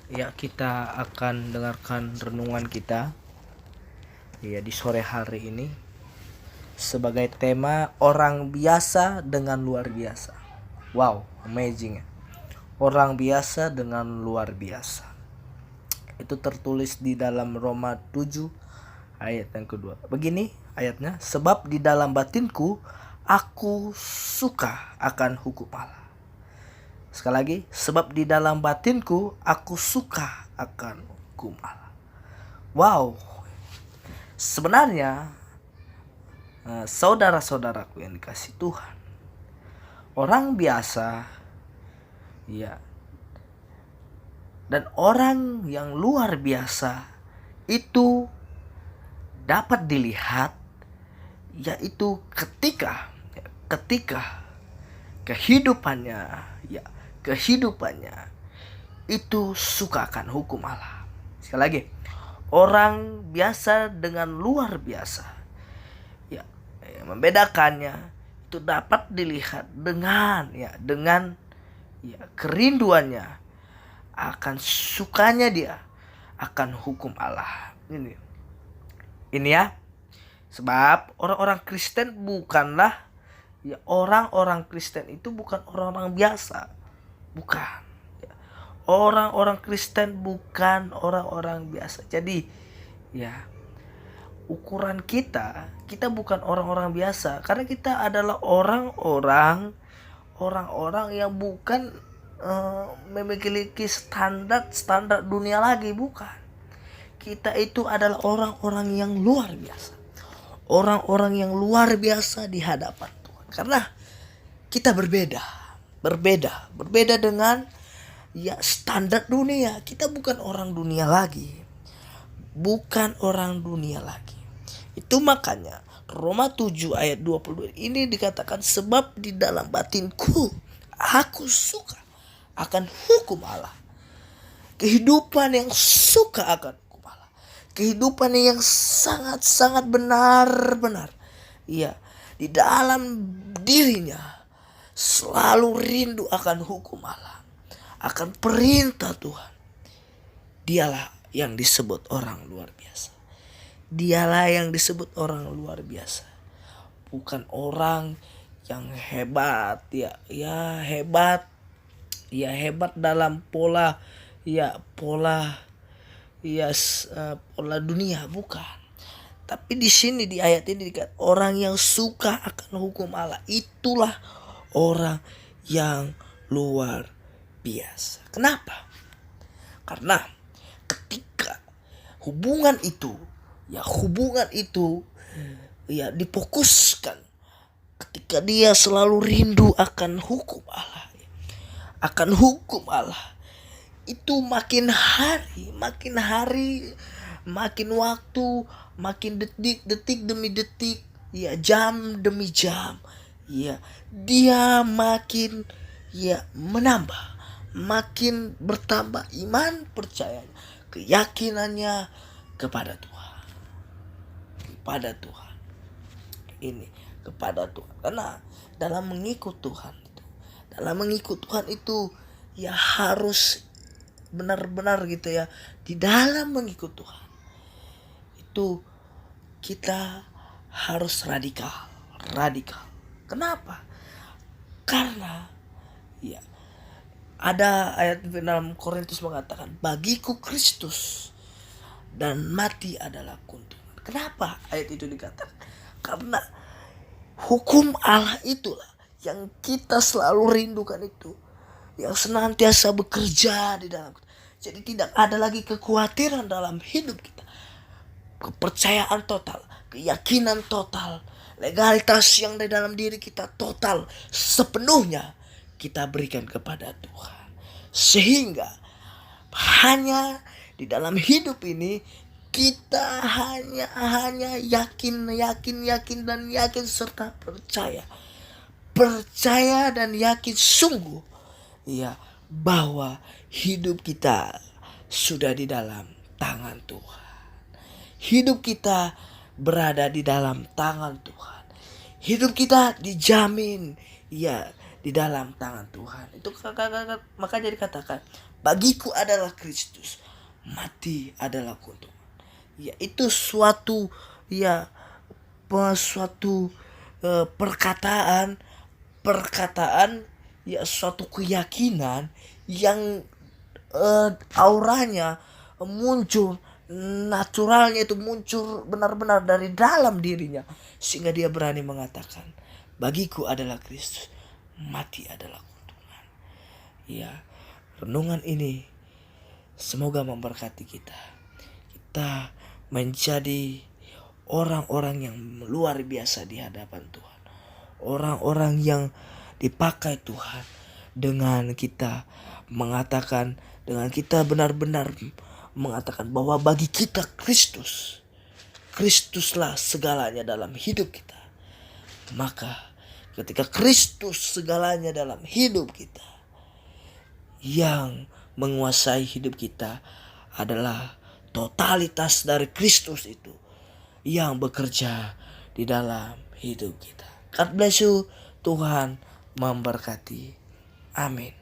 Ya, kita akan dengarkan renungan kita ya di sore hari ini sebagai tema orang biasa dengan luar biasa. Wow, amazing ya. Orang biasa dengan luar biasa. Itu tertulis di dalam Roma 7 ayat yang kedua. Begini ayatnya, sebab di dalam batinku aku suka akan hukum Allah. Sekali lagi, sebab di dalam batinku aku suka akan hukum Allah. Wow, sebenarnya saudara-saudaraku yang dikasih Tuhan, orang biasa ya dan orang yang luar biasa itu dapat dilihat yaitu ketika kehidupannya ya kehidupannya itu suka akan hukum Allah. Sekali lagi, orang biasa dengan luar biasa ya, membedakannya itu dapat dilihat dengan kerinduannya akan sukanya dia akan hukum Allah. Ini ya, sebab orang-orang Kristen bukanlah ya, orang-orang Kristen itu bukan orang-orang biasa, bukan. Orang-orang Kristen bukan orang-orang biasa. Jadi ya, ukuran kita bukan orang-orang biasa, karena kita adalah orang-orang yang bukan memiliki standar dunia lagi, bukan. Kita itu adalah orang-orang yang luar biasa. Orang-orang yang luar biasa di hadapan Tuhan. Karena kita berbeda dengan ya standar dunia. Kita bukan orang dunia lagi. Itu makanya Roma 7 ayat 22 ini dikatakan, sebab di dalam batinku aku suka akan hukum Allah. Kehidupan yang suka akan hukum Allah. Kehidupan yang sangat-sangat benar-benar. Iya, di dalam dirinya selalu rindu akan hukum Allah, akan perintah Tuhan. Dialah yang disebut orang luar biasa. Dialah yang disebut orang luar biasa. Bukan orang yang hebat hebat dalam pola dunia, bukan. Tapi di sini di ayat ini dikatakan orang yang suka akan hukum Allah, itulah orang yang luar biasa. Kenapa? Karena ketika hubungan itu difokuskan, ketika dia selalu rindu akan hukum Allah, itu makin hari, makin waktu, makin detik demi detik, ya jam demi jam, ya dia makin menambah, makin bertambah iman percayanya, keyakinannya kepada Tuhan. Karena dalam mengikut Tuhan itu ya harus benar-benar gitu ya. Di dalam mengikut Tuhan itu kita harus radikal. Kenapa? Karena ya ada ayat dalam Korintus mengatakan, bagiku Kristus dan mati adalah keuntungan. Kenapa ayat itu dikatakan? Karena hukum Allah itulah yang kita selalu rindukan, itu yang senantiasa bekerja di dalam kita. Jadi tidak ada lagi kekhawatiran dalam hidup kita. Kepercayaan total, keyakinan total, legalitas yang di dalam diri kita total, sepenuhnya kita berikan kepada Tuhan. Sehingga hanya di dalam hidup ini kita hanya yakin serta percaya dan yakin sungguh ya bahwa hidup kita sudah di dalam tangan Tuhan. Hidup kita berada di dalam tangan Tuhan. Hidup kita dijamin ya di dalam tangan Tuhan. Itu makanya dikatakan Bagiku adalah Kristus, mati adalah keuntungan. Ya, itu suatu ya suatu perkataan ya, suatu keyakinan yang auranya muncul, naturalnya itu muncul benar-benar dari dalam dirinya, sehingga dia berani mengatakan, bagiku adalah Kristus, mati adalah keuntungan. Ya, renungan ini semoga memberkati kita. Kita menjadi orang-orang yang luar biasa di hadapan Tuhan. Orang-orang yang dipakai Tuhan dengan kita mengatakan, dengan kita benar-benar mengatakan bahwa bagi kita Kristuslah segalanya dalam hidup kita. Maka ketika Kristus segalanya dalam hidup kita, yang menguasai hidup kita adalah totalitas dari Kristus itu yang bekerja di dalam hidup kita. God bless you. Tuhan memberkati. Amin.